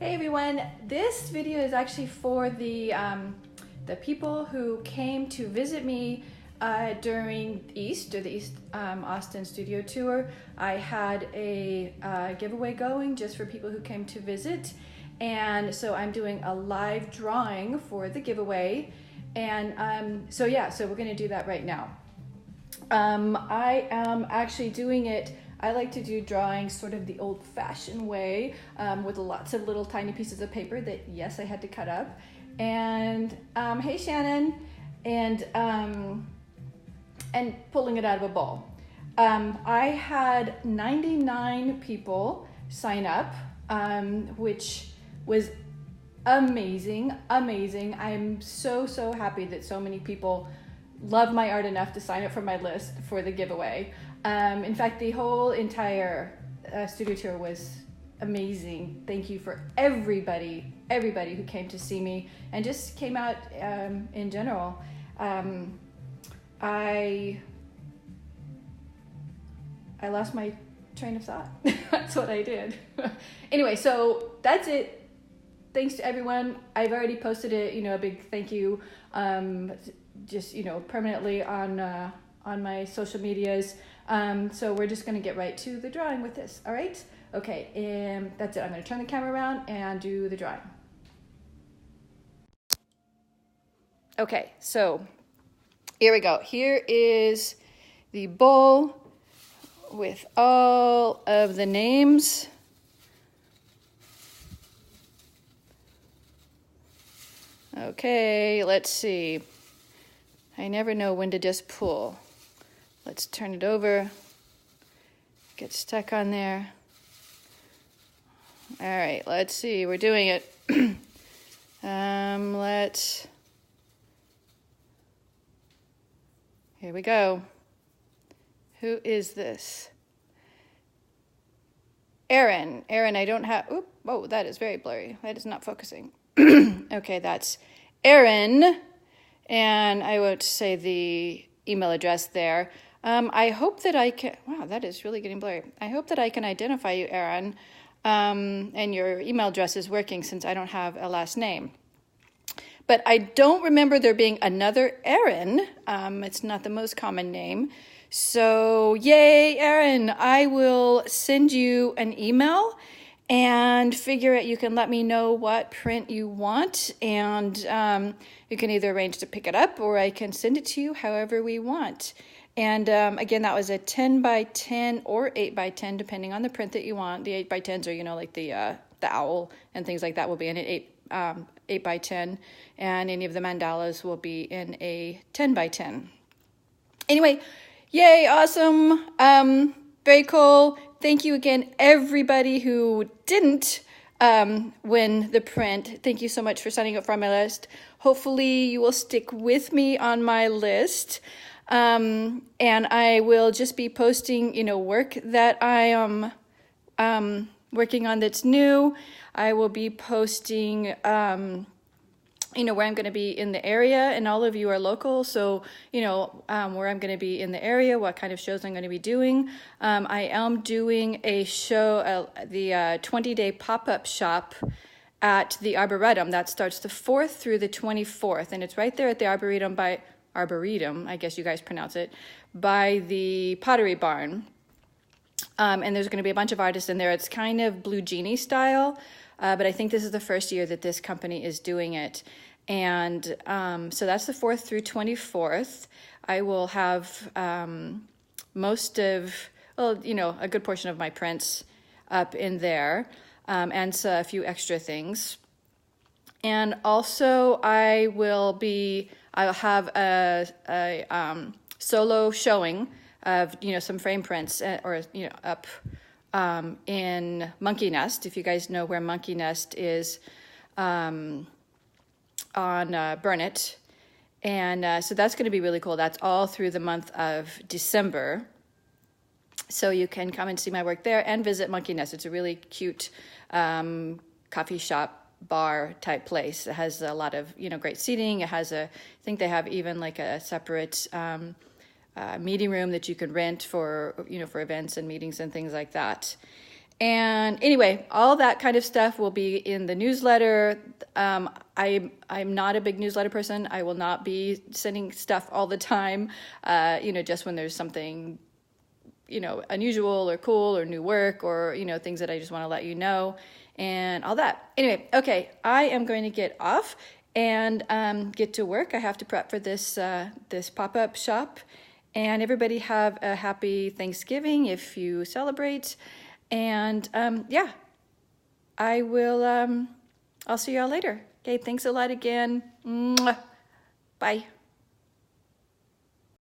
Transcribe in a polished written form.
Hey everyone, this video is actually for the people who came to visit me during the East Austin studio tour. I had a giveaway going just for people who came to visit, and so I'm doing a live drawing for the giveaway, and so we're gonna do that right now. I am actually doing it. I like to do drawings sort of the old-fashioned way, with lots of little tiny pieces of paper that, yes, I had to cut up. And hey Shannon, and pulling it out of a bowl. I had 99 people sign up, which was amazing. I'm so happy that so many people love my art enough to sign up for my list for the giveaway. In fact, the whole entire studio tour was amazing. Thank you for everybody who came to see me and just came out in general. I lost my train of thought. That's what I did. Anyway, so that's it. Thanks to everyone. I've already posted it, a big thank you, just, permanently on my social medias. So we're just going to get right to the drawing with this. All right. Okay. And that's it. I'm going to turn the camera around and do the drawing. Okay. So here we go. Here is the bowl with all of the names. Okay. Let's see. I never know when to just pull. Let's turn it over. Get stuck on there. All right, let's see. We're doing it. Here we go. Who is this? Aaron. Aaron, I don't have... Oh, that is very blurry. That is not focusing. Okay, that's Aaron. And I won't say the email address there. I hope that I can, wow, that is really getting blurry. I hope that I can identify you, Aaron, and your email address is working since I don't have a last name. But I don't remember there being another Aaron. It's not the most common name. So, yay, Aaron, I will send you an email and figure out, you can let me know what print you want, and you can either arrange to pick it up or I can send it to you however we want. And again, that was a 10 by 10 or 8 by 10, depending on the print that you want. The 8 by 10s are, like the owl and things like that will be in an 8 by 10, and any of the mandalas will be in a 10 by 10. Anyway, yay, awesome, very cool. Thank you again, everybody who didn't win the print. Thank you so much for signing up for my list. Hopefully you will stick with me on my list. And I will just be posting, work that I am working on that's new. I will be posting, where I'm going to be in the area, and all of you are local. So, where I'm going to be in the area, what kind of shows I'm going to be doing. I am doing a show, the 20-day pop-up shop at the Arboretum. That starts the 4th through the 24th, and it's right there at the Arboretum, I guess you guys pronounce it, by the Pottery Barn. And there's going to be a bunch of artists in there. It's kind of Blue Genie style, but I think this is the first year that this company is doing it. And so that's the 4th through 24th. I will have most of, a good portion of my prints up in there, and so a few extra things. And also I'll have a solo showing of, some frame prints up in Monkey Nest. If you guys know where Monkey Nest is, on Burnett. And so that's going to be really cool. That's all through the month of December. So you can come and see my work there and visit Monkey Nest. It's a really cute coffee shop bar type place. It has a lot of, great seating. It has I think they have even like a separate meeting room that you can rent for, for events and meetings and things like that. And anyway, all that kind of stuff will be in the newsletter. I'm not a big newsletter person. I will not be sending stuff all the time, just when there's something, unusual or cool or new work or, things that I just want to let you know and all that. Anyway, okay, I am going to get off and get to work. I have to prep for this pop-up shop. And everybody have a happy Thanksgiving if you celebrate. And I will, I'll see y'all later. Okay, thanks a lot again. Mwah. Bye.